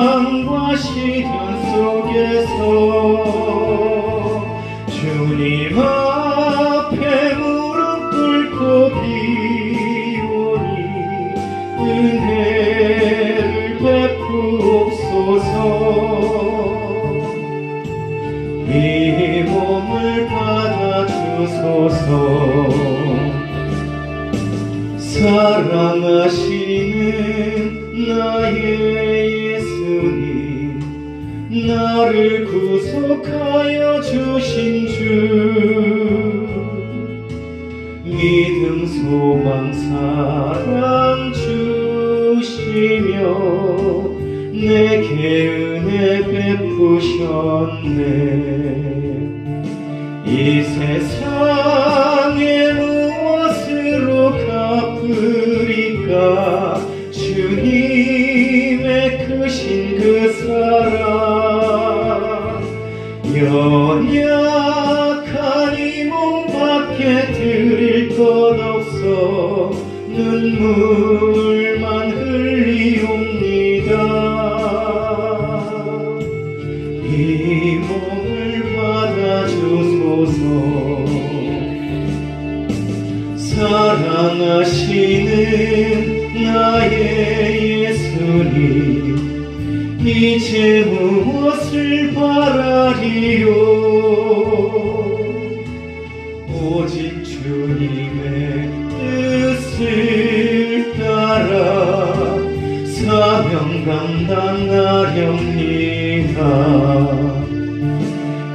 고난과 시련 속에서 주님 앞에 무릎 꿇고 비오니 은혜를 베푸옵소서. 이 몸을 받아주소서. 사랑하시는 나의 예수님, 나를 구속하여 주신 주, 믿음 소망 사랑 주시며 내게 은혜 베푸셨네. 이 세상에 무엇으로 갚으리까 주님의 크신 그 사랑. 연약한 이 몸밖에 드릴 것 없어 눈물만 흘리옵니다. 이 몸을 받아주소서. 사랑하시는 나의 예수님, 이제 무엇을 바라리요. 오직 주님의 뜻을 따라 사명 감당하렵니다.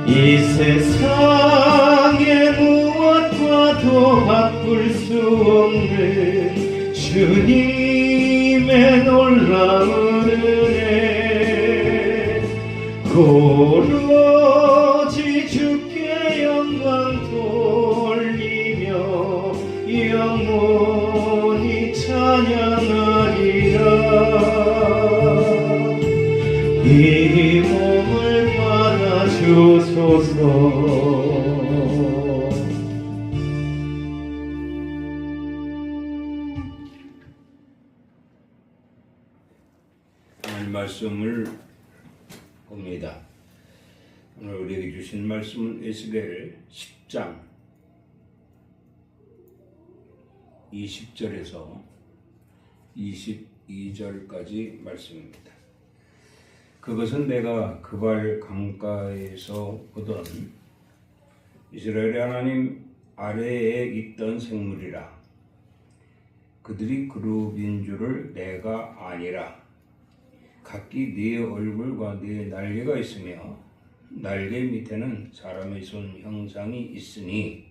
이 세상의 무엇과도 바꿀 수 없는 주님의 놀라운 은혜, 오로지 주께 영광 돌리며 영원히 찬양하리라. 이 몸을 받아주소서. 하나님 말씀을 봅니다. 오늘 우리에게 주신 말씀은 에스겔 10장 20절에서 22절까지 말씀입니다. 그것은 내가 그발 강가에서 보던 이스라엘의 하나님 아래에 있던 생물이라. 그들이 그룹인 줄을 내가 아니라. 각기 네 얼굴과 네 날개가 있으며 날개 밑에는 사람의 손 형상이 있으니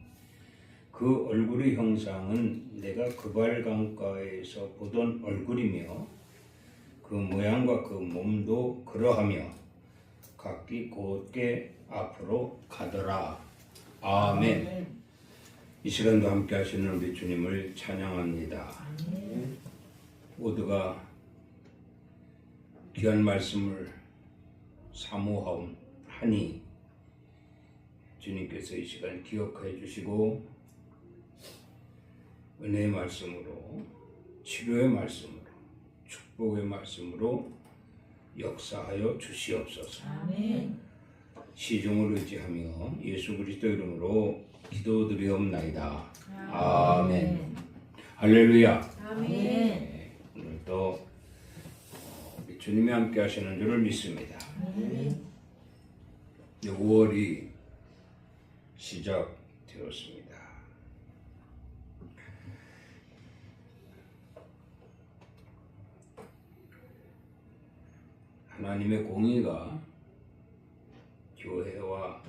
그 얼굴의 형상은 내가 그발 강가에서 보던 얼굴이며 그 모양과 그 몸도 그러하며 각기 곧게 앞으로 가더라. 아멘. 이 시간도 함께 하시는 우리 주님을 찬양합니다. 모두가 귀한 말씀을 사모하니 주님께서 이 시간 기억해 주시고 은혜의 말씀으로, 치료의 말씀으로, 축복의 말씀으로 역사하여 주시옵소서. 아멘. 시중을 의지하며 예수 그리스도 이름으로 기도드리옵나이다. 아멘. 할렐루야. 아멘. 네, 오늘도 주님이 함께 하시는 줄을 믿습니다. 5월이 시작되었습니다. 하나님의 공의가 교회와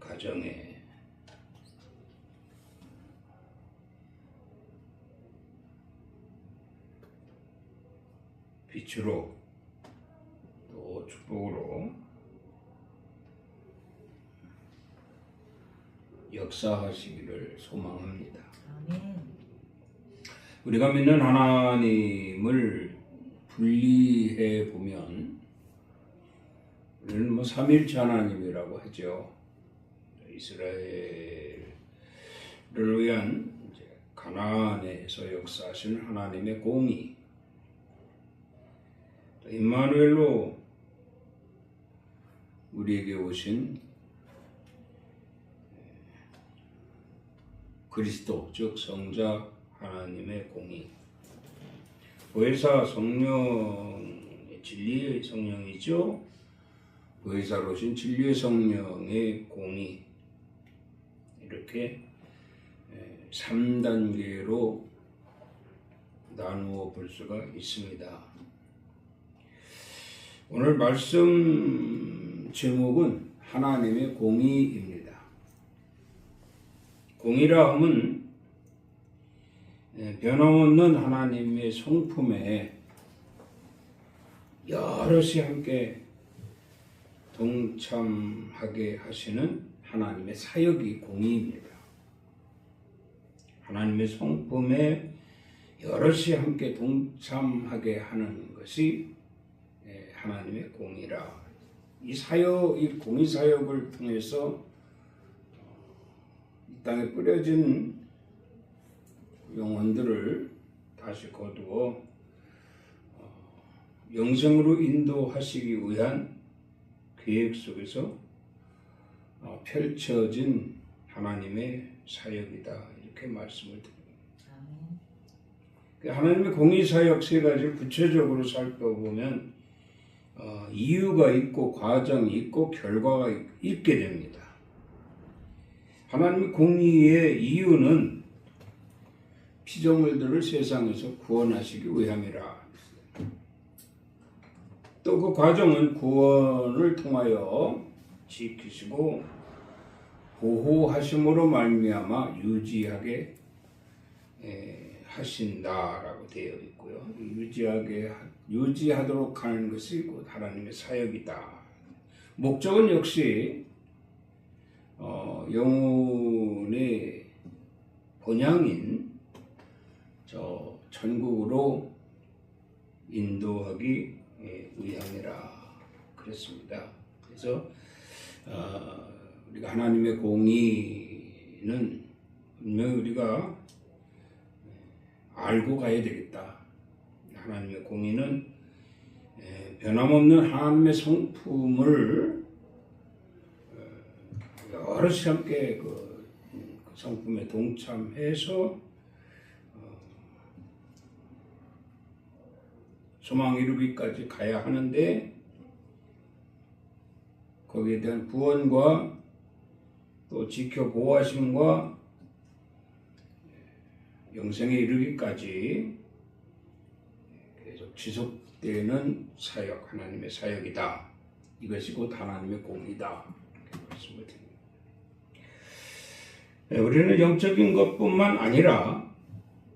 가정에 빛으로 또 축복으로 역사하시기를 소망합니다. 아멘. 우리가 믿는 하나님을 분리해 보면 우리는 삼일체 하나님이라고 하죠. 이스라엘을 위한 가나안에서 역사하시는 하나님의 공의, 또 임마누엘로 우리에게 오신 그리스도, 즉 성자 하나님의 공의, 보혜사 성령의 진리의 성령이죠. 보혜사로 오신 진리의 성령의 공의, 이렇게 3단계로 나누어 볼 수가 있습니다. 오늘 말씀 제목은 하나님의 공의입니다. 공의라 함은 변함없는 하나님의 성품에 여럿이 함께 동참하게 하시는 하나님의 사역이 공의입니다. 하나님의 성품에 여럿이 함께 동참하게 하는 것이 하나님의 공의라. 이 공의 사역을 통해서 이 땅에 뿌려진 영혼들을 다시 거두어 영생으로 인도하시기 위한 계획 속에서 펼쳐진 하나님의 사역이다, 이렇게 말씀을 드립니다. 하나님의 공의 사역 세 가지를 구체적으로 살펴보면 이유가 있고 과정이 있고 결과가 있게 됩니다. 하나님의 공의의 이유는 피조물들을 세상에서 구원하시기 위함이라. 또 그 과정은 구원을 통하여 지키시고 보호하심으로 말미암아 유지하게 하신다라고 되어 있고요. 유지하도록 하는 것이 곧 하나님의 사역이다. 목적은 역시 영혼의 본향인 저 천국으로 인도하기 위함이라 그랬습니다. 그래서 우리가 하나님의 공의는 분명히 우리가 알고 가야 되겠다. 하나님의 공의는 변함없는 하나님의 성품을 여럿이 함께 그 성품에 동참해서 소망 이루기까지 가야 하는데, 거기에 대한 구원과 또 지켜 보호하심과 영생에 이르기까지 계속 지속되는 사역, 하나님의 사역이다. 이것이 곧 하나님의 공의다, 이렇게 말씀을 드립니다. 우리는 영적인 것뿐만 아니라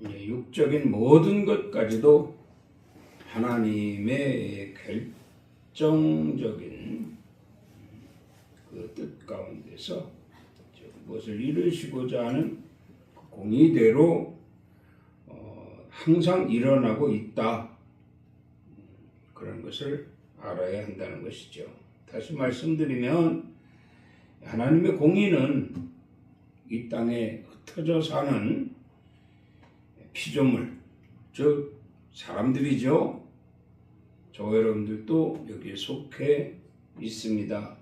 육적인 모든 것까지도 하나님의 결정적인 그 뜻 가운데서 무엇을 이루시고자 하는 그 공의대로 항상 일어나고 있다. 그런 것을 알아야 한다는 것이죠. 다시 말씀드리면 하나님의 공의는 이 땅에 흩어져 사는 피조물, 즉 사람들이죠. 저 여러분들도 여기에 속해 있습니다.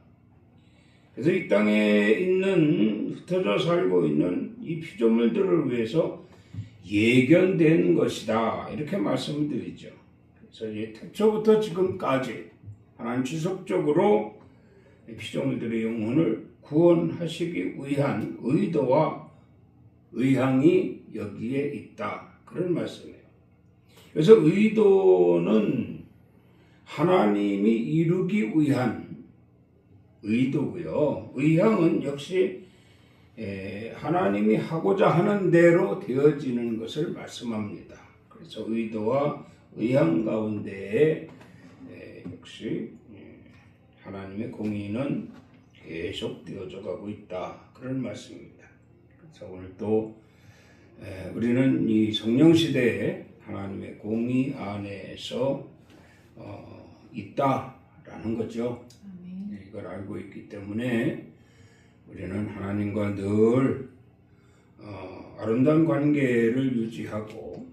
그래서 이 땅에 있는 흩어져 살고 있는 이 피조물들을 위해서 예견된 것이다, 이렇게 말씀을 드리죠. 그래서 태초부터 지금까지 하나님 지속적으로 피조물들의 영혼을 구원하시기 위한 의도와 의향이 여기에 있다, 그런 말씀이에요. 그래서 의도는 하나님이 이루기 위한 의도고요. 의향은 역시 하나님이 하고자 하는 대로 되어지는 것을 말씀합니다. 그래서 의도와 의향 가운데에 역시 하나님의 공의는 계속 되어져 가고 있다, 그런 말씀입니다. 그래서 오늘 또 우리는 이 성령 시대에 하나님의 공의 안에서 있다라는 거죠. 이걸 알고 있기 때문에 우리는 하나님과 늘 아름다운 관계를 유지하고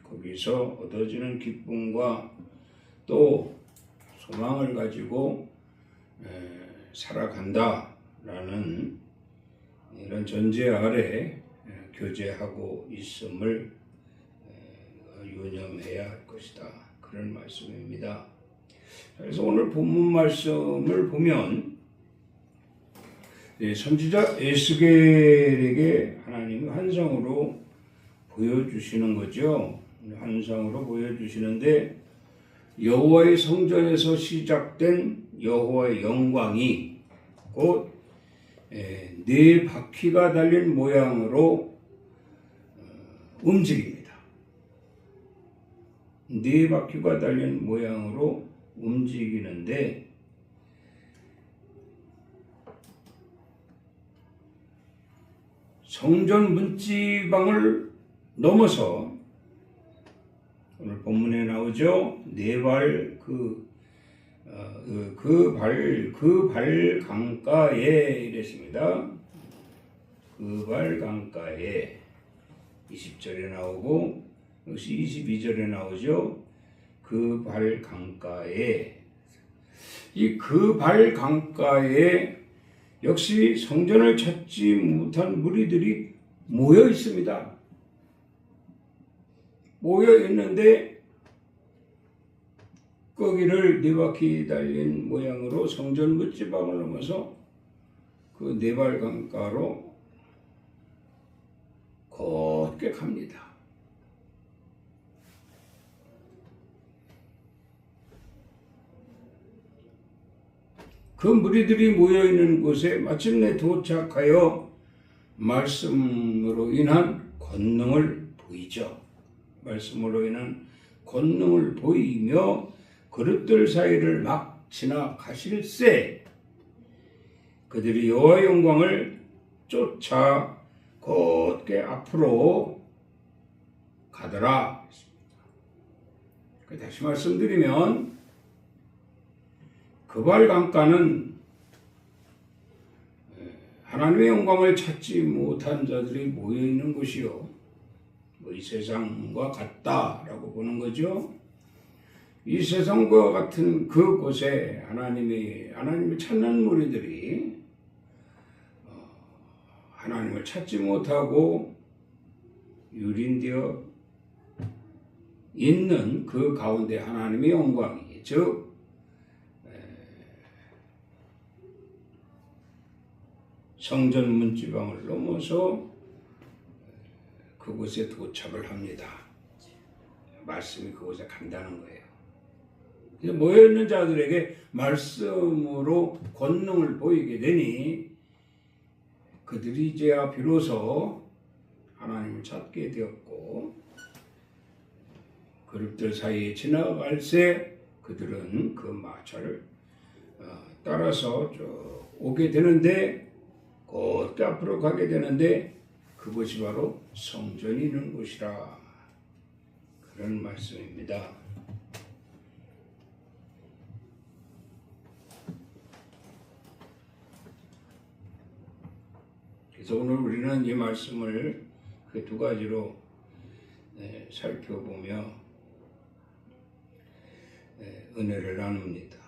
거기서 얻어지는 기쁨과 또 소망을 가지고 살아간다라는 이런 전제 아래 교제하고 있음을 유념해야 할 것이다. 그런 말씀입니다. 그래서 오늘 본문 말씀을 보면 선지자 에스겔에게 하나님이 환상으로 보여주시는 거죠. 환상으로 보여주시는데 여호와의 성전에서 시작된 여호와의 영광이 곧 네 바퀴가 달린 모양으로 움직입니다. 네 바퀴가 달린 모양으로 움직이는데 성전 문지방을 넘어서 오늘 본문에 나오죠. 네 발 그 발 강가에 이랬습니다. 그 발 강가에 20절에 나오고 역시 22절에 나오죠. 그 발 강가에 이 그 발 강가에 역시 성전을 찾지 못한 무리들이 모여 있습니다. 모여 있는데 거기를 네 바퀴 달린 모양으로 성전 문지방을 넘어서 그 네 발 강가로 곧게 갑니다. 그 무리들이 모여있는 곳에 마침내 도착하여 말씀으로 인한 권능을 보이죠. 말씀으로 인한 권능을 보이며 그릇들 사이를 막 지나가실새 그들이 여호와의 영광을 쫓아 곧게 앞으로 가더라. 다시 말씀드리면 그 발 강가는 하나님의 영광을 찾지 못한 자들이 모여있는 곳이요. 이 세상과 같다라고 보는 거죠. 이 세상과 같은 그곳에 하나님을 찾는 무리들이 하나님을 찾지 못하고 유린되어 있는 그 가운데 하나님의 영광이 즉 성전 문지방을 넘어서 그곳에 도착을 합니다. 말씀이 그곳에 간다는 거예요. 모여있는 자들에게 말씀으로 권능을 보이게 되니 그들이 이제야 비로소 하나님을 찾게 되었고 그룹들 사이에 지나갈 새 그들은 그 마차를 따라서 오게 되는데 곧게 앞으로 가게 되는데 그곳이 바로 성전이 있는 곳이라 그런 말씀입니다. 그래서 오늘 우리는 이 말씀을 그 두 가지로 살펴보며 은혜를 나눕니다.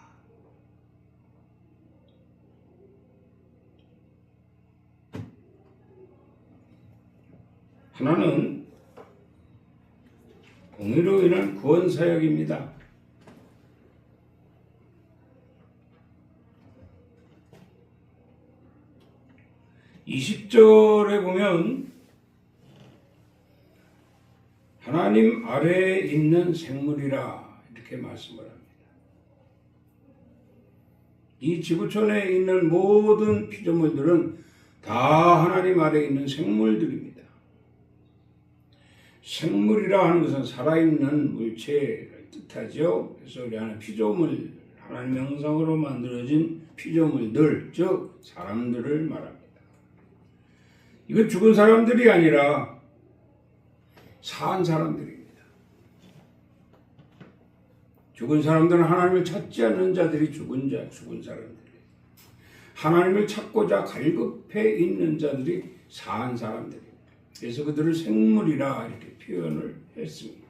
하나는 공의로 인한 구원 사역입니다. (20절에) 보면 하나님 아래에 있는 생물이라 이렇게 말씀을 합니다. 이 지구촌에 있는 모든 피조물들은 다 하나님 아래에 있는 생물들입니다. 생물이라 하는 것은 살아있는 물체를 뜻하죠. 그래서 우리 하는 피조물, 하나님 형상으로 만들어진 피조물들, 즉 사람들을 말합니다. 이건 죽은 사람들이 아니라 산 사람들입니다. 죽은 사람들은 하나님을 찾지 않는 자들이 죽은 사람들이에요. 하나님을 찾고자 갈급해 있는 자들이 산 사람들입니다. 그래서 그들을 생물이라 이렇게 표현을 했습니다.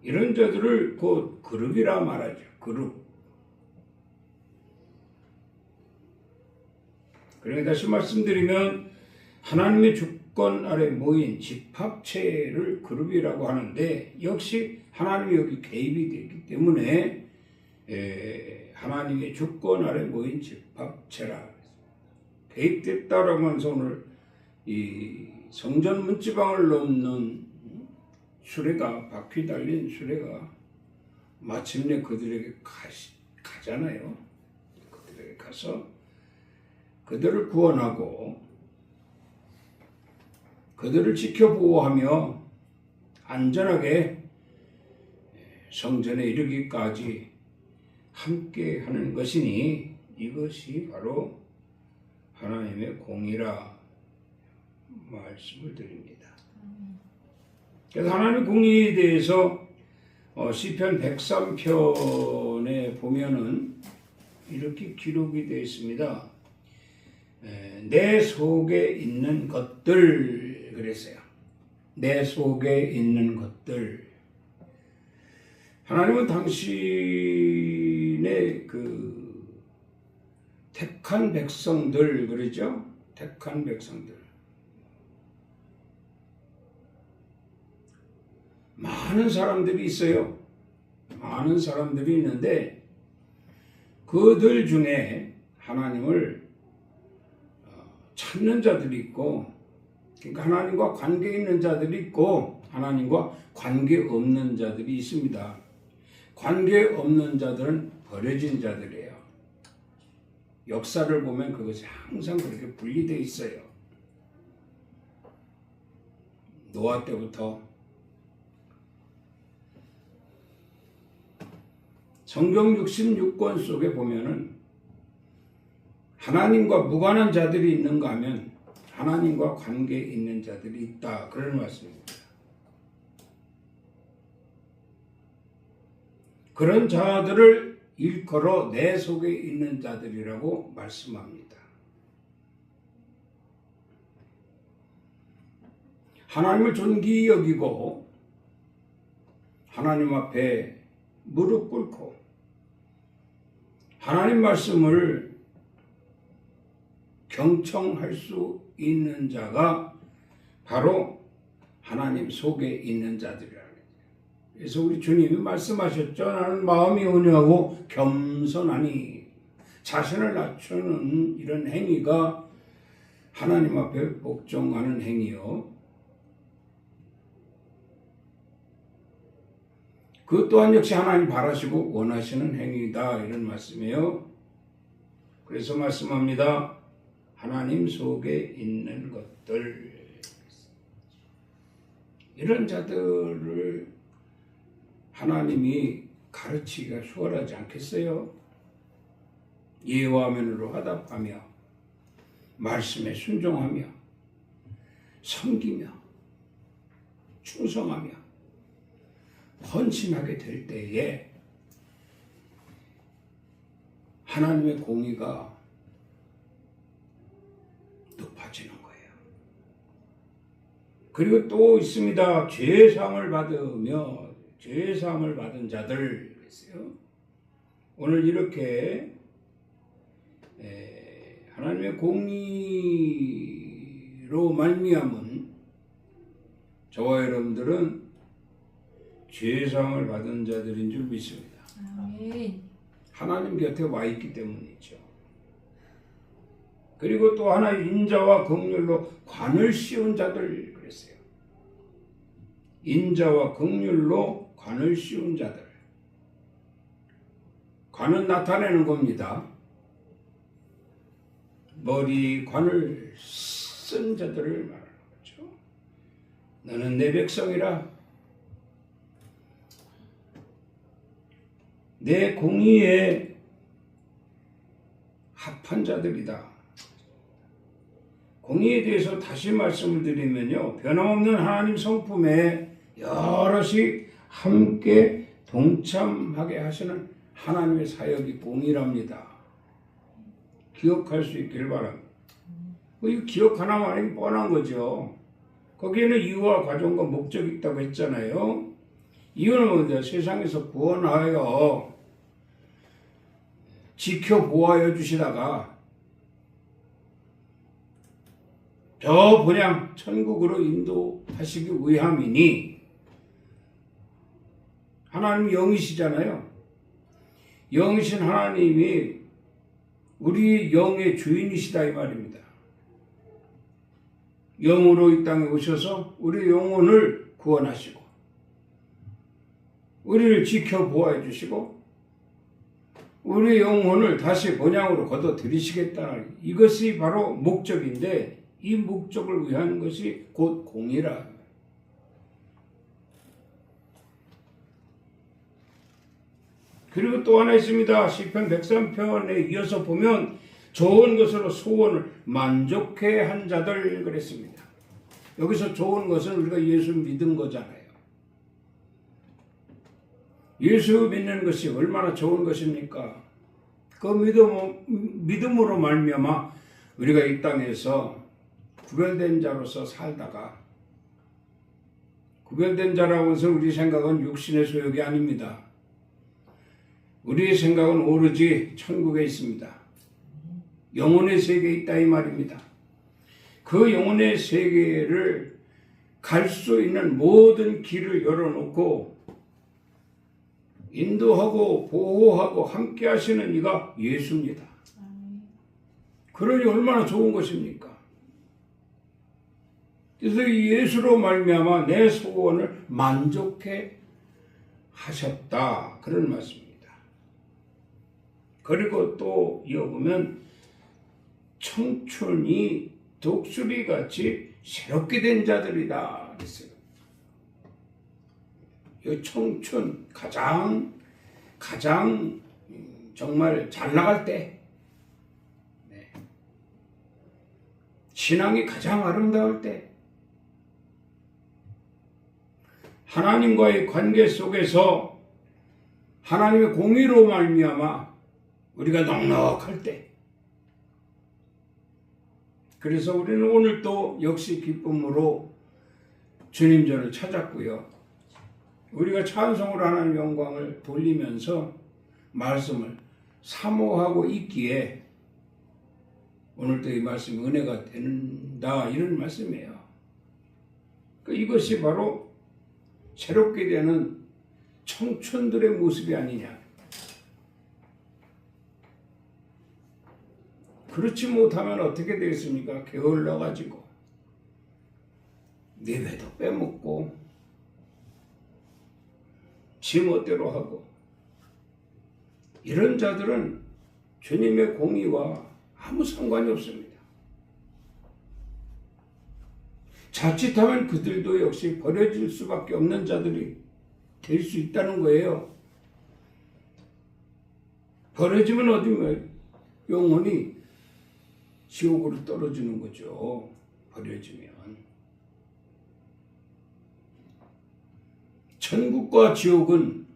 이런 자들을 곧 그룹이라 말하죠. 그룹. 그러니까 다시 말씀드리면 하나님의 주권 아래 모인 집합체를 그룹이라고 하는데 역시 하나님이 여기 개입이 되기 때문에 하나님의 주권 아래 모인 집합체라 개입됐다라고 하면서 오늘 이 성전 문지방을 넘는 수레가 바퀴 달린 수레가 마침내 그들에게 가잖아요. 그들에게 가서 그들을 구원하고 그들을 지켜보호하며 안전하게 성전에 이르기까지 함께하는 것이니 이것이 바로 하나님의 공의라 말씀을 드립니다. 그래서 하나님의 공의에 대해서 시편 103편에 보면은 이렇게 기록이 되어 있습니다. 내 속에 있는 것들 그랬어요. 내 속에 있는 것들. 하나님은 당신의 그 택한 백성들 그러죠? 택한 백성들. 많은 사람들이 있어요. 많은 사람들이 있는데 그들 중에 하나님을 찾는 자들이 있고 그러니까 하나님과 관계 있는 자들이 있고 하나님과 관계 없는 자들이 있습니다. 관계 없는 자들은 버려진 자들이에요. 역사를 보면 그것이 항상 그렇게 분리되어 있어요. 노아 때부터 성경 66권 속에 보면은 하나님과 무관한 자들이 있는가 하면 하나님과 관계 있는 자들이 있다. 그런 말씀입니다. 그런 자들을 일컬어 내 속에 있는 자들이라고 말씀합니다. 하나님을 존귀히 여기고 하나님 앞에 무릎 꿇고 하나님 말씀을 경청할 수 있는 자가 바로 하나님 속에 있는 자들이라는 거예요. 그래서 우리 주님이 말씀하셨죠. 나는 마음이 온유하고 겸손하니 자신을 낮추는 이런 행위가 하나님 앞에 복종하는 행위요. 그 또한 역시 하나님 바라시고 원하시는 행위다 이런 말씀이에요. 그래서 말씀합니다. 하나님 속에 있는 것들 이런 자들을 하나님이 가르치기가 수월하지 않겠어요? 예와 면으로 화답하며 말씀에 순종하며 섬기며 충성하며 헌신하게 될 때에 하나님의 공의가 높아지는 거예요. 그리고 또 있습니다. 죄사함을 받으며 죄사함을 받은 자들 그랬어요. 오늘 이렇게 하나님의 공의로 말미암은 저와 여러분들은 죄사함을 받은 자들인 줄 믿습니다. 아멘. 하나님 곁에 와 있기 때문이죠. 그리고 또 하나 인자와 긍휼로 관을 씌운 자들 그랬어요. 인자와 긍휼로 관을 씌운 자들. 관은 나타내는 겁니다. 머리 관을 쓴 자들을 말하는 거죠. 너는 내 백성이라 내 공의에 합한 자들이다. 공의에 대해서 다시 말씀을 드리면요. 변함없는 하나님 성품에 여럿이 함께 동참하게 하시는 하나님의 사역이 공의랍니다. 기억할 수 있길 바랍니다. 이거 기억 하나만 하면 뻔한 거죠. 거기에는 이유와 과정과 목적이 있다고 했잖아요. 이유는 뭔데? 세상에서 구원하여 지켜보아여 주시다가 저 본향 천국으로 인도하시기 위함이니, 하나님 영이시잖아요. 영이신 하나님이 우리 영의 주인이시다 이 말입니다. 영으로 이 땅에 오셔서 우리 영혼을 구원하시고 우리를 지켜보아 주시고 우리 영혼을 다시 본향으로 거둬들이시겠다는, 이것이 바로 목적인데, 이 목적을 위한 것이 곧 공이라. 그리고 또 하나 있습니다. 시편 103편에 이어서 보면 좋은 것으로 소원을 만족해 한 자들 그랬습니다. 여기서 좋은 것은 우리가 예수 믿은 거잖아요. 예수 믿는 것이 얼마나 좋은 것입니까? 그 믿음으로 말미암아 우리가 이 땅에서 구별된 자로서 살다가, 구별된 자라고 해서 우리 생각은 육신의 소욕이 아닙니다. 우리의 생각은 오로지 천국에 있습니다. 영혼의 세계에 있다 이 말입니다. 그 영혼의 세계를 갈 수 있는 모든 길을 열어놓고 인도하고 보호하고 함께 하시는 이가 예수입니다. 그러니 얼마나 좋은 것입니까? 그래서 이 예수로 말미암아 내 소원을 만족해 하셨다, 그런 말씀입니다. 그리고 또 이어보면 청춘이 독수리같이 새롭게 된 자들이다 그랬어요. 이 청춘, 가장 정말 잘 나갈 때, 신앙이 가장 아름다울 때, 하나님과의 관계 속에서 하나님의 공의로 말미암아 우리가 넉넉할 때, 그래서 우리는 오늘 또 역시 기쁨으로 주님 전을 찾았고요. 우리가 찬송으로 하나님 영광을 돌리면서 말씀을 사모하고 있기에 오늘도 이 말씀이 은혜가 된다, 이런 말씀이에요. 이것이 바로 새롭게 되는 청춘들의 모습이 아니냐. 그렇지 못하면 어떻게 되겠습니까? 게을러가지고 내 배도 빼먹고 지 멋대로 하고, 이런 자들은 주님의 공의와 아무 상관이 없습니다. 자칫하면 그들도 역시 버려질 수밖에 없는 자들이 될 수 있다는 거예요. 버려지면 어디면 영혼이 지옥으로 떨어지는 거죠. 버려지면. 천국과 지옥은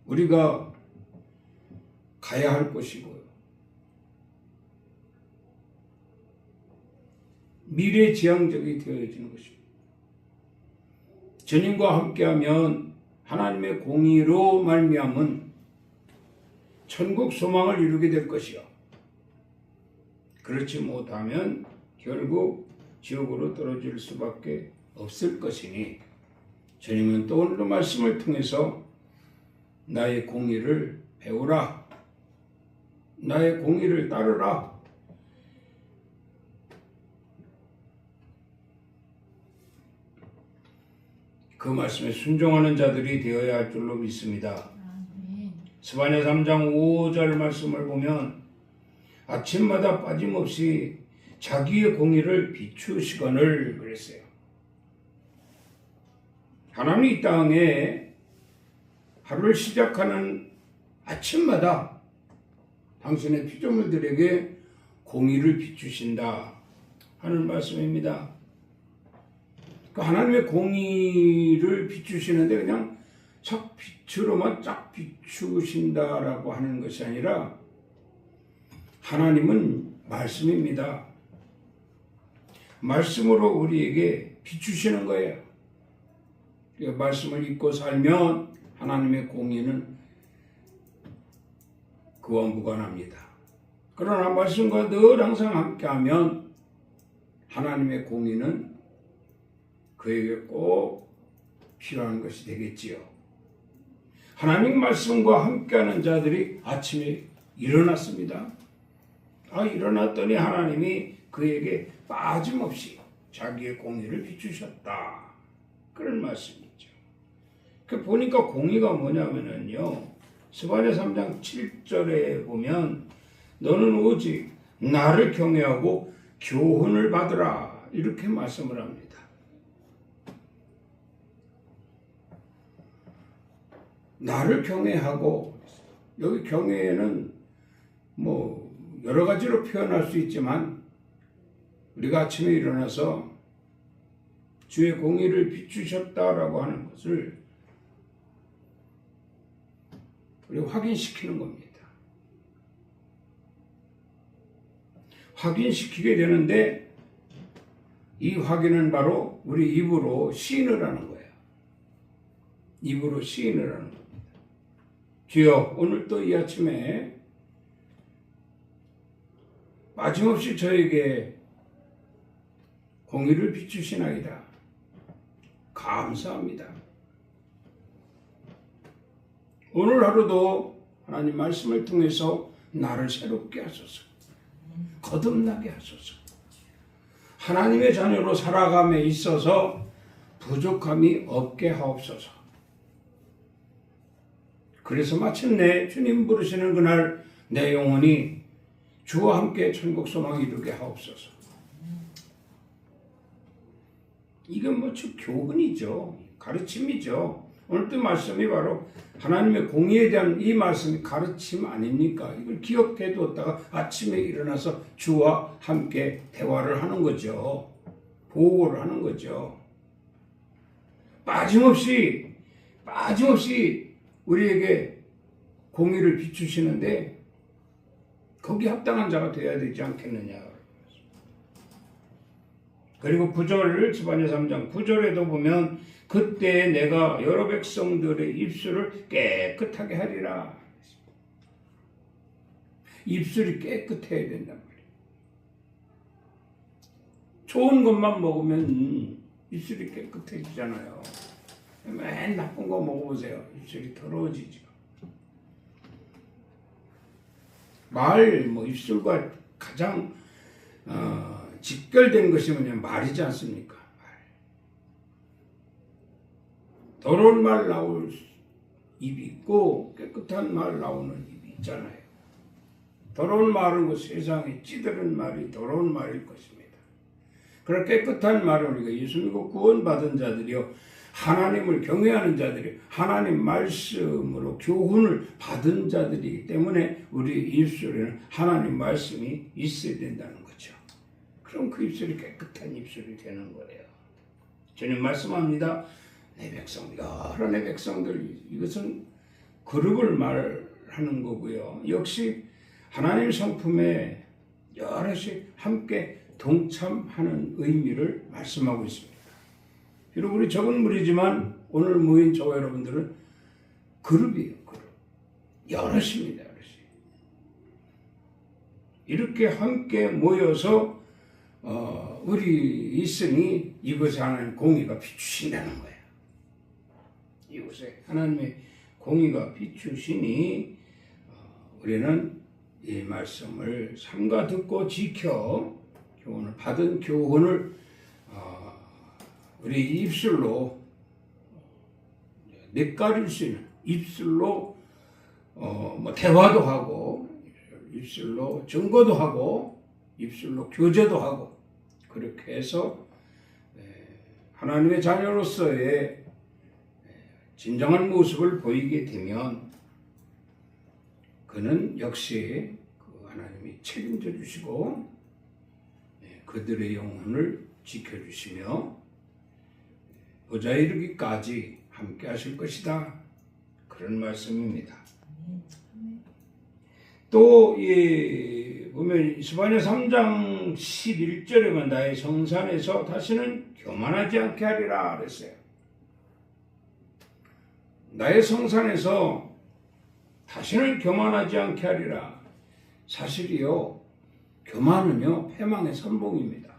우리가 가야 할 곳이고요. 미래지향적이 되어지는 것입니다. 주님과 함께하면 하나님의 공의로 말미암은 천국 소망을 이루게 될 것이요. 그렇지 못하면 결국 지옥으로 떨어질 수밖에 없을 것이니, 주님은 또 오늘 말씀을 통해서 나의 공의를 배우라, 나의 공의를 따르라, 그 말씀에 순종하는 자들이 되어야 할 줄로 믿습니다. 스바냐 3장 5절 말씀을 보면 아침마다 빠짐없이 자기의 공의를 비추시거늘 그랬어요. 하나님 이 땅에 하루를 시작하는 아침마다 당신의 피조물들에게 공의를 비추신다 하는 말씀입니다. 하나님의 공의를 비추시는데 그냥 csak 빛으로만 쫙 비추신다라고 하는 것이 아니라, 하나님은 말씀입니다. 말씀으로 우리에게 비추시는 거예요. 그 말씀을 잊고 살면 하나님의 공의는 그와 무관합니다. 그러나 말씀과 늘 항상 함께하면 하나님의 공의는 그에게 꼭 필요한 것이 되겠지요. 하나님 말씀과 함께하는 자들이 아침에 일어났습니다. 일어났더니 하나님이 그에게 빠짐없이 자기의 공의를 비추셨다. 그런 말씀이죠. 보니까 공의가 뭐냐면요. 스바냐 3장 7절에 보면 너는 오직 나를 경외하고 교훈을 받으라. 이렇게 말씀을 합니다. 나를 경외하고, 여기 경외는 뭐 여러 가지로 표현할 수 있지만 우리가 아침에 일어나서 주의 공의를 비추셨다라고 하는 것을 우리가 확인시키는 겁니다. 확인시키게 되는데 이 확인은 바로 우리 입으로 시인을 하는 거예요. 입으로 시인을 하는 겁니다. 주여, 오늘 또 이 아침에 빠짐없이 저에게 공의를 비추시나이다. 감사합니다. 오늘 하루도 하나님 말씀을 통해서 나를 새롭게 하소서. 거듭나게 하소서. 하나님의 자녀로 살아감에 있어서 부족함이 없게 하옵소서. 그래서 마침내 주님 부르시는 그날 내 영혼이 주와 함께 천국 소망 이루게 하옵소서. 이건 뭐 즉 교훈이죠. 가르침이죠. 오늘 또 말씀이 바로 하나님의 공의에 대한 이 말씀이 가르침 아닙니까? 이걸 기억해 두었다가 아침에 일어나서 주와 함께 대화를 하는 거죠. 보고를 하는 거죠. 빠짐없이 우리에게 공의를 비추시는데 거기 합당한 자가 되어야 되지 않겠느냐. 그리고 9절, 스바냐 3장 9절에도 보면 그때 내가 여러 백성들의 입술을 깨끗하게 하리라. 입술이 깨끗해야 된단 말이에요. 좋은 것만 먹으면 입술이 깨끗해지잖아요. 맨 나쁜 거 먹어보세요. 입술이 더러워지죠. 입술과 가장 직결된 것이 말이지 않습니까? 더러운 말 나올 입이 있고 깨끗한 말 나오는 입이 있잖아요. 더러운 말은 세상에 찌들은 말이 더러운 말일 것입니다. 그러나 깨끗한 말은 우리가 예수 믿고 구원받은 자들이요, 하나님을 경외하는 자들이 하나님 말씀으로 교훈을 받은 자들이기 때문에 우리 입술에는 하나님 말씀이 있어야 된다는 거죠. 그럼 그 입술이 깨끗한 입술이 되는 거예요. 주님 말씀합니다. 내 백성, 여러 내 백성들, 이것은 그룹을 말하는 거고요. 역시 하나님 성품에 여럿이 함께 동참하는 의미를 말씀하고 있습니다. 비록 우리 적은 무리지만 오늘 모인 저와 여러분들은 그룹이에요. 그룹. 여럿입니다. 여럿이. 이렇게 함께 모여서 우리 있으니 이곳에 하나님 공의가 비추신다는 거예요. 이곳에 하나님의 공의가 비추시니 우리는 이 말씀을 삼가 듣고 지켜 교훈을 받은 교훈을 우리 입술로 낯가릴 수 있는 입술로 대화도 하고 입술로 증거도 하고 입술로 교제도 하고 그렇게 해서 하나님의 자녀로서의 진정한 모습을 보이게 되면 그는 역시 그 하나님이 책임져 주시고 그들의 영혼을 지켜주시며 보좌에 이르기까지 함께 하실 것이다. 그런 말씀입니다. 또 보면 스바냐 3장 11절에만 나의 성산에서 다시는 교만하지 않게 하리라 그랬어요. 나의 성산에서 다시는 교만하지 않게 하리라. 사실이요, 교만은요 패망의 선봉입니다.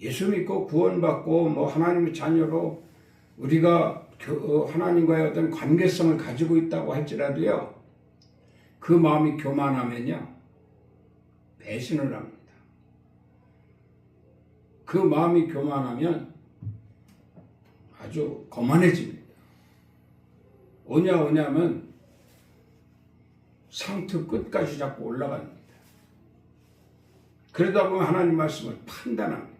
예수 믿고 구원받고 뭐 하나님의 자녀로 우리가 하나님과의 어떤 관계성을 가지고 있다고 할지라도요, 그 마음이 교만하면요 배신을 합니다. 그 마음이 교만하면 아주 거만해집니다. 오냐면 상트 끝까지 자꾸 올라갑니다. 그러다 보면 하나님 말씀을 판단합니다.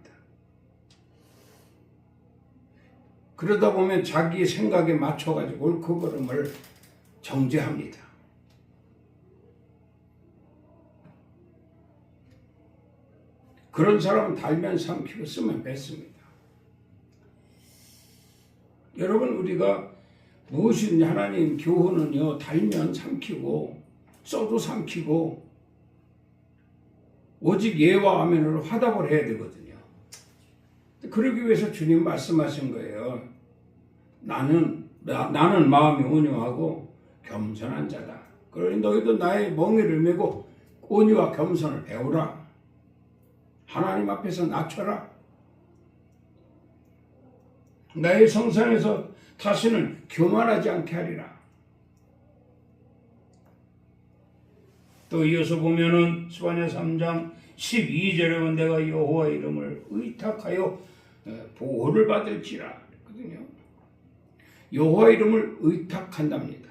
그러다 보면 자기 생각에 맞춰가지고 그 걸음을 정죄합니다. 그런 사람은 달면 삼키고 쓰면 뱉습니다. 여러분, 우리가 무엇이든지 하나님 교훈은요 달면 삼키고 써도 삼키고 오직 예와 아멘으로 화답을 해야 되거든요. 그러기 위해서 주님 말씀하신 거예요. 나는 마음이 온유하고 겸손한 자다. 그러니 너희도 나의 멍에를 메고 온유와 겸손을 배우라. 하나님 앞에서 낮춰라. 나의 성산에서 다시는 교만하지 않게 하리라. 또 이어서 보면은 스바냐 3장 12절에 보면 내가 여호와 이름을 의탁하여 보호를 받을지라 그랬거든요. 여호와 이름을 의탁한답니다.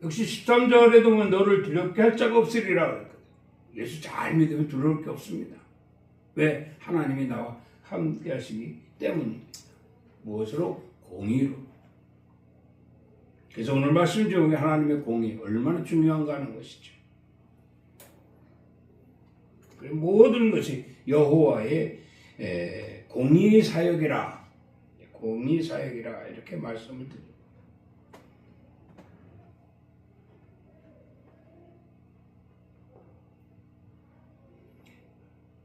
역시 13절에도 보면 너를 두렵게 할 자가 없으리라 그랬거든요. 예수 잘 믿으면 두려울 게 없습니다. 왜? 하나님이 나와 함께 하시기 때문입니다. 무엇으로? 공의로. 그래서 오늘 말씀 중에 하나님의 공의 얼마나 중요한가 하는 것이죠. 모든 것이 여호와의 공의 사역이라, 공의 사역이라 이렇게 말씀을 드립니다.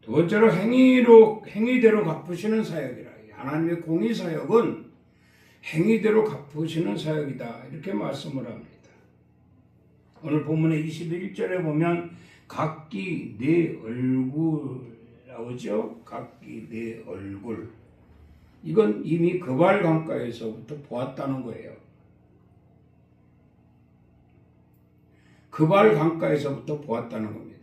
두 번째로 행위대로 갚으시는 사역이라. 하나님의 공의 사역은 행위대로 갚으시는 사역이다. 이렇게 말씀을 합니다. 오늘 본문의 21절에 보면 각기 내 얼굴 나오죠? 각기 내 얼굴. 이건 이미 그발 강가에서부터 보았다는 거예요. 그발 강가에서부터 보았다는 겁니다.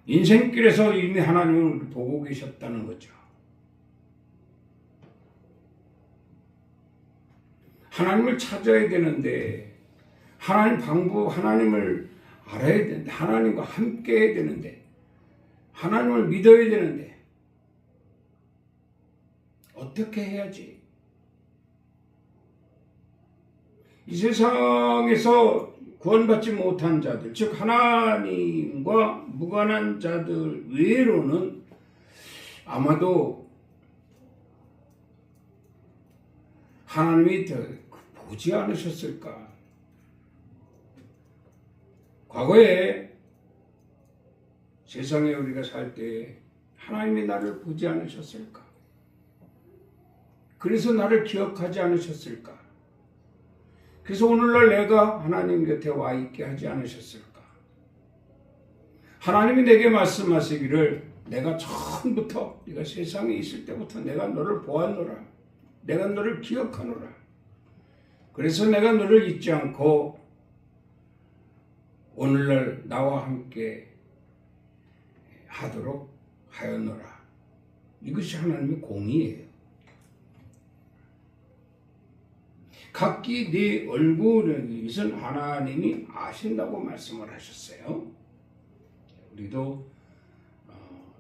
인생길에서 이미 하나님을 보고 계셨다는 거죠. 하나님을 찾아야 되는데, 하나님을 알아야 되는데, 하나님과 함께 해야 되는데, 하나님을 믿어야 되는데, 어떻게 해야지? 이 세상에서 구원받지 못한 자들, 즉 하나님과 무관한 자들 외로는 아마도 하나님이 보지 않으셨을까? 과거에 세상에 우리가 살 때 하나님이 나를 보지 않으셨을까? 그래서 나를 기억하지 않으셨을까? 그래서 오늘날 내가 하나님 곁에 와 있게 하지 않으셨을까? 하나님이 내게 말씀하시기를 내가 처음부터 네가 세상에 있을 때부터 내가 너를 보았노라. 내가 너를 기억하노라. 그래서 내가 너를 잊지 않고 오늘날 나와 함께 하도록 하였노라. 이것이 하나님의 공의예요. 각기 네 얼굴은 이것은 하나님이 아신다고 말씀을 하셨어요. 우리도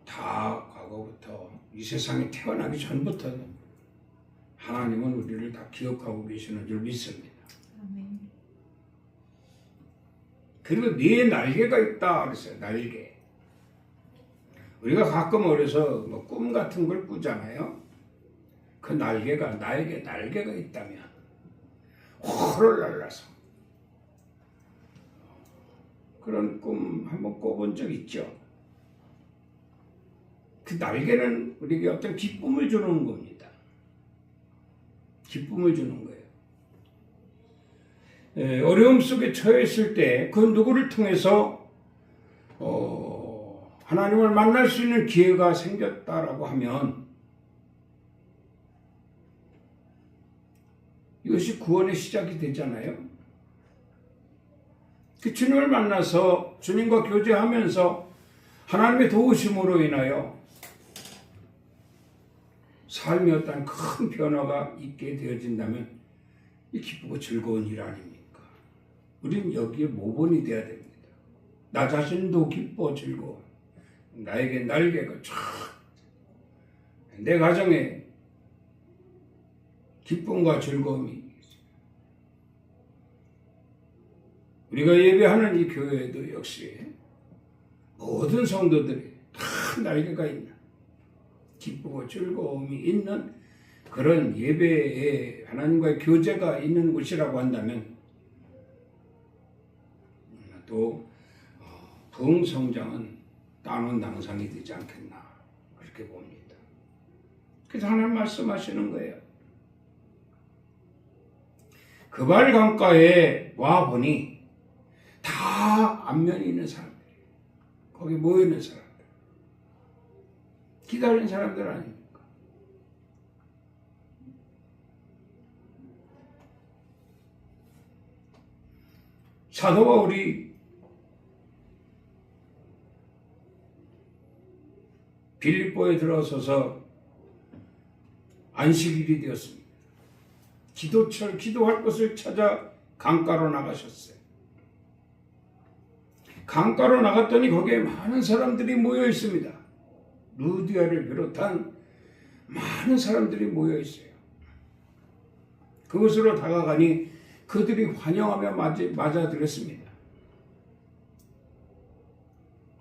다 과거부터 이 세상에 태어나기 전부터 하나님은 우리를 다 기억하고 계시는 줄 믿습니다. 아멘. 그리고 네 날개가 있다 그랬어요. 날개. 우리가 가끔 어려서 꿈 같은 걸 꾸잖아요. 그 날개가 나에게 날개가 있다면 호를 날라서 그런 꿈 한번 꿔본 적 있죠. 그 날개는 우리에게 어떤 기쁨을 주는 겁니다. 기쁨을 주는 거예요. 어려움 속에 처했을 때 그 누구를 통해서 하나님을 만날 수 있는 기회가 생겼다라고 하면 이것이 구원의 시작이 되잖아요. 그 주님을 만나서 주님과 교제하면서 하나님의 도우심으로 인하여 삶의 어떤 큰 변화가 있게 되어진다면 이 기쁘고 즐거운 일 아닙니까? 우리는 여기에 모범이 되어야 됩니다. 나 자신도 기뻐 즐거워. 나에게 날개가 쫙. 내 가정에 기쁨과 즐거움이 있습니다. 우리가 예배하는 이 교회에도 역시 모든 성도들이 다 날개가 있는 기쁘고 즐거움이 있는 그런 예배에 하나님과의 교제가 있는 곳이라고 한다면 또 부흥성장은 따놓은 당상이 되지 않겠나 그렇게 봅니다. 그래서 하나님 말씀하시는 거예요. 그발 강가에 와 보니 다 안면이 있는 사람들이 거기 모여 있는 사람들 기다리는 사람들 아닙니까? 사도 바울이 빌립보에 들어서서 안식일이 되었습니다. 기도철 기도할 곳을 찾아 강가로 나가셨어요. 강가로 나갔더니 거기에 많은 사람들이 모여 있습니다. 루디아를 비롯한 많은 사람들이 모여 있어요. 그곳으로 다가가니 그들이 환영하며 맞아들였습니다.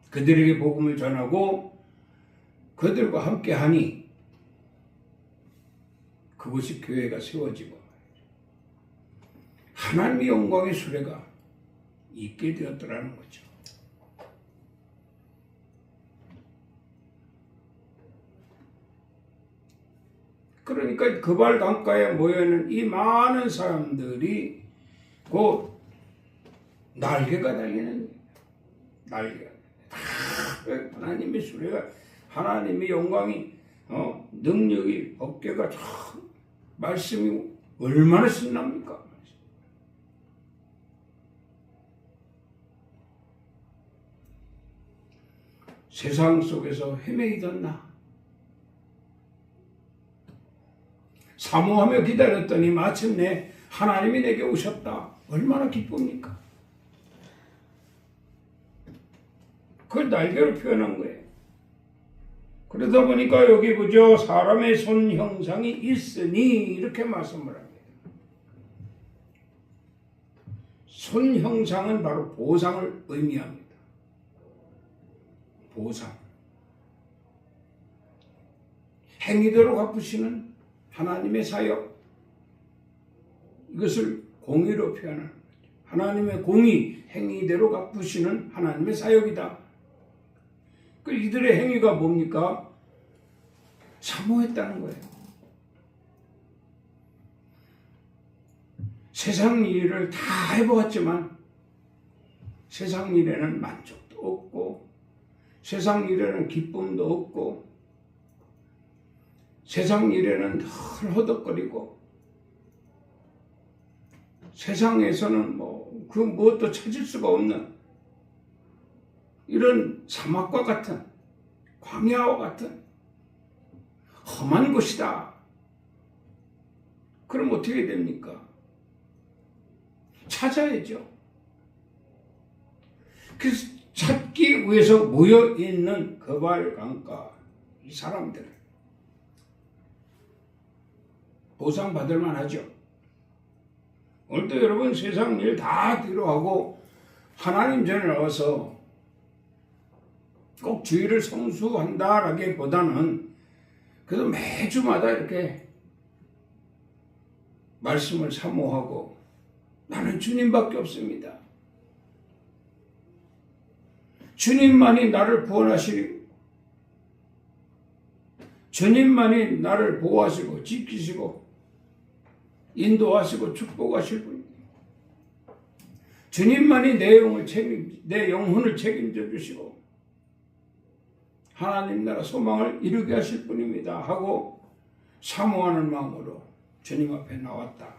그들에게 복음을 전하고 그들과 함께 하니 그곳이 교회가 세워지고 하나님의 영광의 수레가 있게 되었더라는 거죠. 그러니까 그발 강가에 모여있는 이 많은 사람들이 곧 날개가 달리는 날개가 하나님의 수레가 하나님의 영광이 능력이 어깨가 말씀이 얼마나 신납니까? 세상 속에서 헤매이던 나 사모하며 기다렸더니 마침내 하나님이 내게 오셨다. 얼마나 기쁩니까? 그걸 날개로 표현한 거예요. 그러다 보니까 여기 보죠. 사람의 손 형상이 있으니 이렇게 말씀을 합니다. 손 형상은 바로 보상을 의미합니다. 보상. 행위대로 갚으시는 하나님의 사역. 이것을 공의로 표현하는 거죠. 하나님의 공의, 행위대로 갚으시는 하나님의 사역이다. 그 이들의 행위가 뭡니까? 사모했다는 거예요. 세상 일을 다 해보았지만 세상 일에는 만족도 없고 세상 일에는 기쁨도 없고 세상 일에는 늘 허덕거리고 세상에서는 그 무엇도 찾을 수가 없는 이런 사막과 같은 광야와 같은 험한 곳이다. 그럼 어떻게 됩니까? 찾아야죠. 그래서 찾기 위해서 모여있는 그발 강가 이 사람들 보상받을 만하죠. 오늘도 여러분 세상 일 다 뒤로하고 하나님 전에 나와서 꼭 주의를 성수한다라기보다는 그래도 매주마다 이렇게 말씀을 사모하고 나는 주님밖에 없습니다. 주님만이 나를 구원하시리. 주님만이 나를 보호하시고 지키시고 인도하시고 축복하실 분입니다. 주님만이 내 영혼을 책임져 주시고 하나님 나라 소망을 이루게 하실 분입니다 하고 사모하는 마음으로 주님 앞에 나왔다.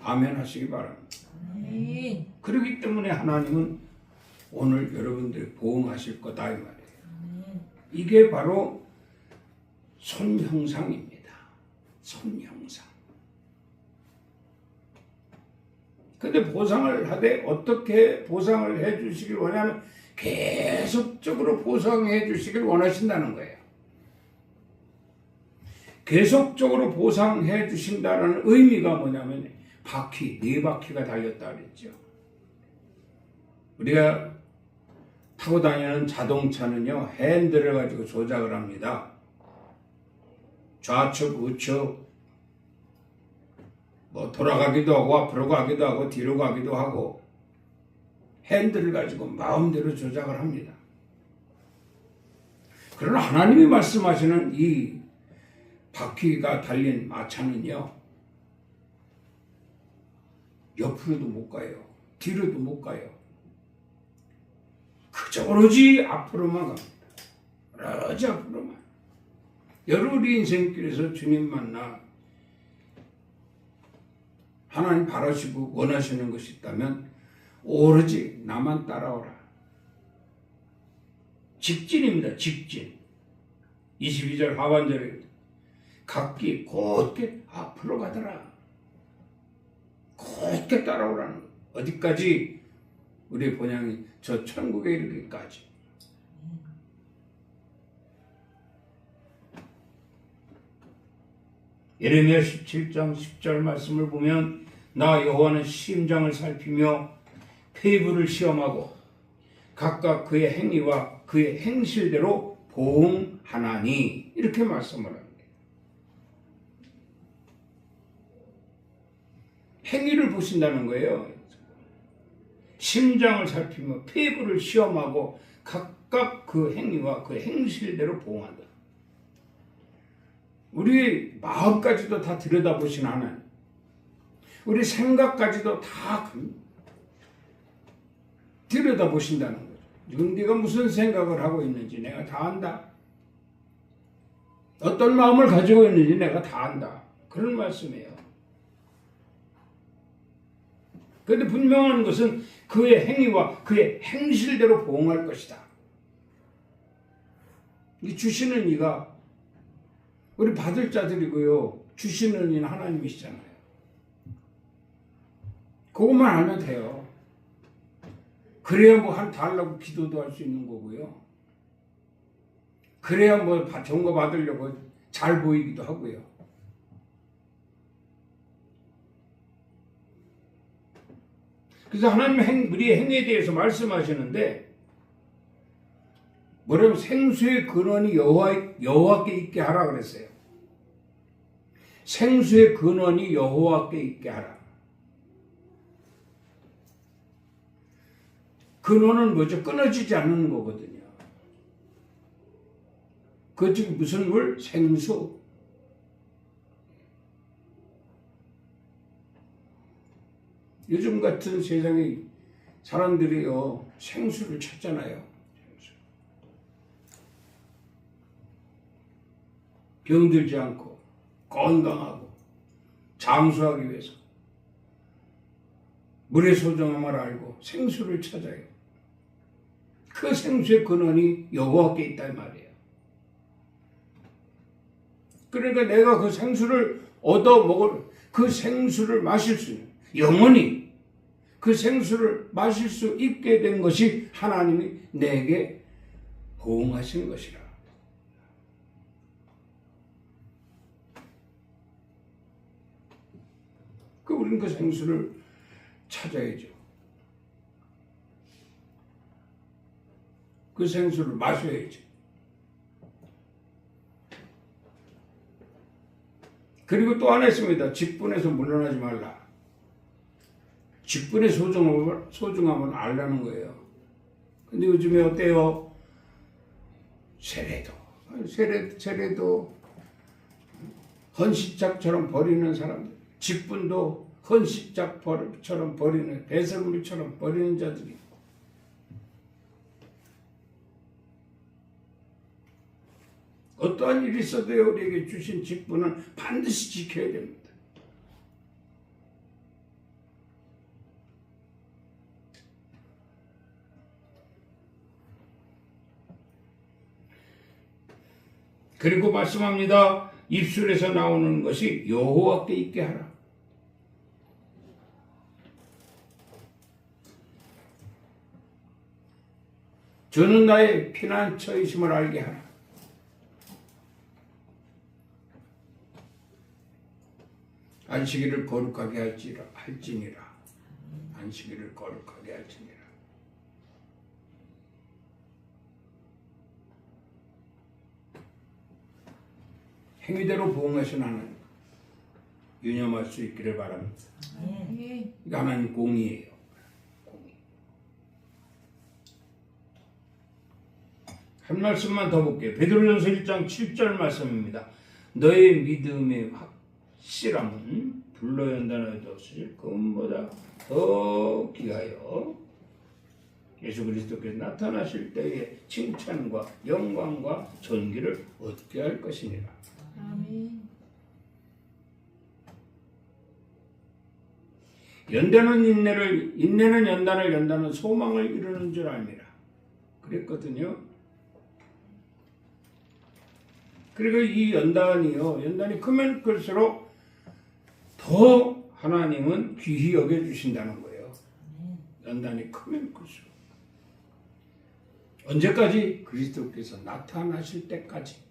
아멘 하시기 바랍니다. 아멘. 그렇기 때문에 하나님은 오늘 여러분들이 보응하실 거다 이 말이에요. 이게 바로 손형상입니다. 손형상. 근데 보상을 하되 어떻게 보상을 해 주시길 원하면 계속적으로 보상해 주시길 원하신다는 거예요. 계속적으로 보상해 주신다는 의미가 뭐냐면 네 바퀴가 달렸다 그랬죠. 우리가 타고 다니는 자동차는요, 핸들을 가지고 조작을 합니다. 좌측, 우측, 돌아가기도 하고, 앞으로 가기도 하고, 뒤로 가기도 하고, 핸들을 가지고 마음대로 조작을 합니다. 그러나 하나님이 말씀하시는 이 바퀴가 달린 마차는요, 옆으로도 못 가요. 뒤로도 못 가요. 그저 오로지 앞으로만 갑니다. 오로지 앞으로만. 여러분 인생길에서 주님 만나 하나님 바라시고 원하시는 것이 있다면 오로지 나만 따라오라. 직진입니다. 직진. 22절 하반절에 각기 곧게 앞으로 가더라. 곧게 따라오라는 것. 어디까지? 우리의 본향이 저 천국에 이르기까지. 예레미야 17장 10절 말씀을 보면 나 여호와는 심장을 살피며 폐부를 시험하고 각각 그의 행위와 그의 행실대로 보응하나니 이렇게 말씀을 합니다. 행위를 보신다는 거예요. 심장을 살피며 폐부를 시험하고 각각 그 행위와 그 행실대로 보응한다. 우리 마음까지도 다 들여다보신 하나님, 우리 생각까지도 다 들여다보신다는 거죠. 지금 네가 무슨 생각을 하고 있는지 내가 다 안다. 어떤 마음을 가지고 있는지 내가 다 안다. 그런 말씀이에요. 그런데 분명한 것은 그의 행위와 그의 행실대로 보응할 것이다. 이 주시는 이가 우리 받을 자들이고요. 주시는 이는 하나님이시잖아요. 그것만 알면 돼요. 그래야 뭐 달라고 기도도 할 수 있는 거고요. 그래야 뭐 좋은 거 받으려고 잘 보이기도 하고요. 그래서 하나님 우리의 행위에 대해서 말씀하시는데 뭐냐면 생수의 근원이 여호와께 있게 하라 그랬어요. 생수의 근원이 여호와께 있게 하라. 근원은 뭐죠? 끊어지지 않는 거거든요. 그 즉 무슨 물? 생수. 요즘 같은 세상에 사람들이요 생수를 찾잖아요. 병들지 않고 건강하고 장수하기 위해서 물의 소중함을 알고 생수를 찾아요. 그 생수의 근원이 여호와께 있다 이 말이에요. 그러니까 내가 그 생수를 얻어 먹을 그 생수를 마실 수 있는 영원히 그 생수를 마실 수 있게 된 것이 하나님이 내게 보응하신 것이라. 우리는 그 생수를 찾아야죠. 그 생수를 마셔야죠. 그리고 또 하나 있습니다. 직분에서 물러나지 말라. 직분의 소중함을 알라는 거예요. 근데 요즘에 어때요? 세례도 세례도 헌신짝처럼 버리는 사람들, 직분도 헌신짝처럼 버리는, 배설물처럼 버리는 자들이 어떠한 일이 있어도 우리에게 주신 직분은 반드시 지켜야 됩니다. 그리고 말씀합니다. 입술에서 나오는 것이 여호와께 있게 하라. 저는 나의 피난처이심을 알게 하라. 안식일을 거룩하게 할지니라. 안식일을 거룩하게 할지니라. 행위대로 보응하신 하나님 유념할 수 있기를 바랍니다. 이거 하나님 공의예요. 공의. 한 말씀만 더 볼게요. 베드로전서 1장 7절 말씀입니다. 너의 믿음의 확실함은 불로 연단하여 얻으실 금보다 더 귀하여 예수 그리스도께서 나타나실 때에 칭찬과 영광과 존귀를 얻게 할 것이니라. 아멘. 연단은 인내는 연단을, 연단은 소망을 이루는 줄 압니다. 그랬거든요. 그리고 이 연단이 크면 클수록 더 하나님은 귀히 여겨주신다는 거예요. 연단이 크면 클수록. 언제까지? 그리스도께서 나타나실 때까지.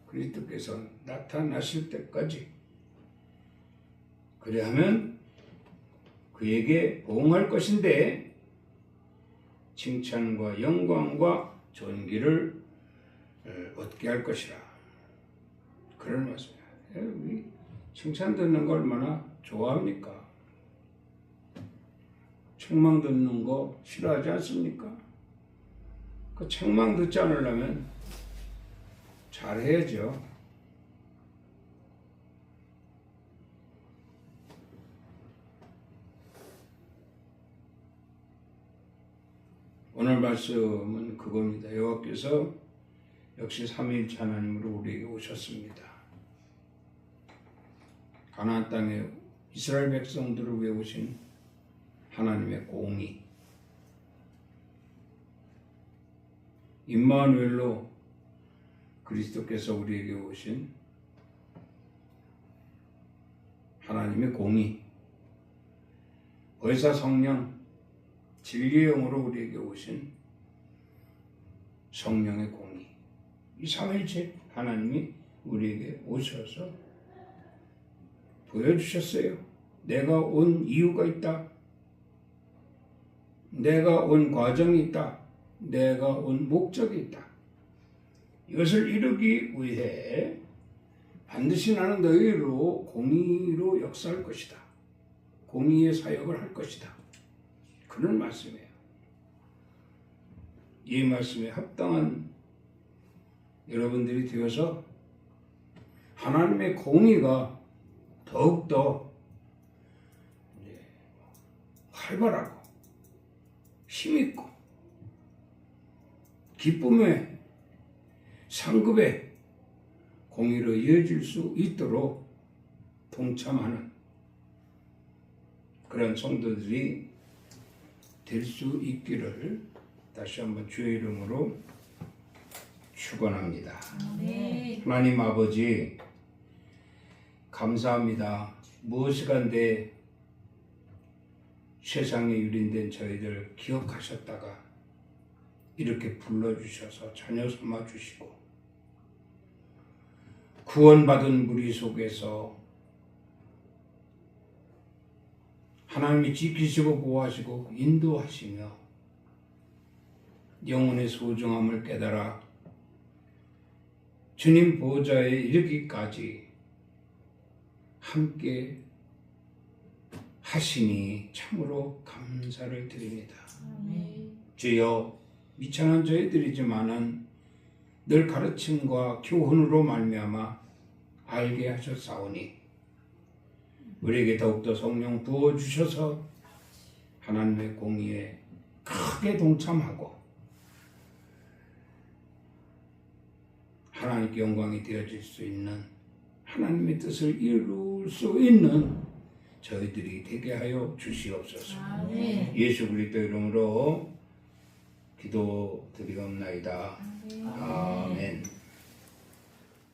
그리스도께서 나타나실 때까지. 그래야면 그에게 보응할 것인데 칭찬과 영광과 존귀를 얻게 할 것이라. 그런 말씀이에요. 우리 칭찬 듣는 거 얼마나 좋아합니까? 책망 듣는 거 싫어하지 않습니까? 그 책망 듣지 않으려면 잘해야죠. 오늘 말씀은 그겁니다. 여호와께서 역시 삼위일체 하나님으로 우리에게 오셨습니다. 가나안 땅에 이스라엘 백성들을 위해 오신 하나님의 공의, 임마누엘로 그리스도께서 우리에게 오신 하나님의 공의, 의사 성령, 진리의 영으로 우리에게 오신 성령의 공의, 이 삼위일체 하나님이 우리에게 오셔서 보여주셨어요. 내가 온 이유가 있다. 내가 온 과정이 있다. 내가 온 목적이 있다. 이것을 이루기 위해 반드시 나는 너희로 공의로 역사할 것이다. 공의의 사역을 할 것이다. 그런 말씀이에요. 이 말씀에 합당한 여러분들이 되어서 하나님의 공의가 더욱더 활발하고 힘있고 기쁨의 상급의 공의로 이어질 수 있도록 동참하는 그런 성도들이 될 수 있기를 다시 한번 주의 이름으로 축원합니다. 아멘. 하나님 아버지 감사합니다. 무엇이간데 세상에 유린된 저희들 기억하셨다가 이렇게 불러주셔서 자녀 삼아주시고 구원받은 무리 속에서 하나님이 지키시고 보호하시고 인도하시며 영혼의 소중함을 깨달아 주님 보좌에 이르기까지 함께 하시니 참으로 감사를 드립니다. 아멘. 주여 미천한 저희들이지만은 늘 가르침과 교훈으로 말미암아 알게 하셨사오니 우리에게 더욱더 성령 부어주셔서 하나님의 공의에 크게 동참하고 하나님께 영광이 되어질 수 있는 하나님의 뜻을 이룰 수 있는 저희들이 되게 하여 주시옵소서. 아멘. 예수 그리스도 이름으로 기도드리옵나이다. 아멘.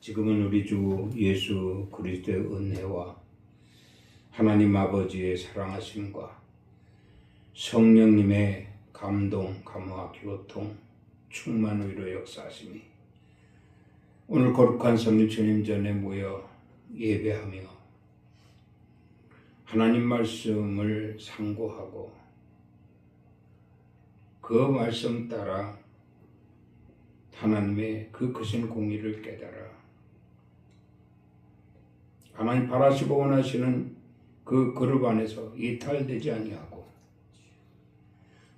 지금은 우리 주 예수 그리스도의 은혜와 하나님 아버지의 사랑하심과 성령님의 감동, 감화, 교통, 충만 의로 역사하심이 오늘 거룩한 성령 주님 전에 모여 예배하며 하나님 말씀을 상고하고 그 말씀 따라 하나님의 그 크신 공의를 깨달아 하나님 바라시고 원하시는 그 그룹 안에서 이탈되지 아니하고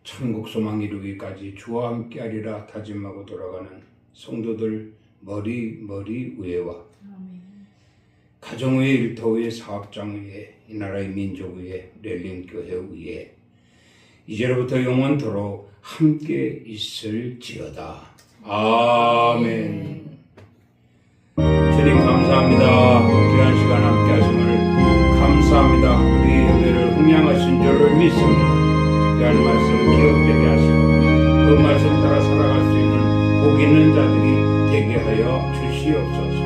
천국 소망 이루기까지 주와 함께하리라 다짐하고 돌아가는 성도들 머리 위에와 아멘. 가정 위에, 일터 위에, 사업장 위에, 이 나라의 민족 위에, 렐린 교회 위에 이제로부터 영원토록 함께 있을지어다. 아멘. 주님 감사합니다. 귀한 시간 함께 하심을 감사합니다. 우리 예배를 흥양하신 줄을 믿습니다. 귀한 말씀 기억되게 하시고 그 말씀 따라 살아갈 수 있는 복 있는 자들이 되게 하여 주시옵소서.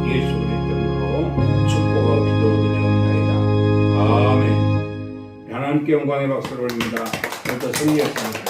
예수 그리스도로 축복하고 기도드리옵나이다. 아멘. 하나님께 영광의 박수를 올립니다. 오늘도 승리했습니다.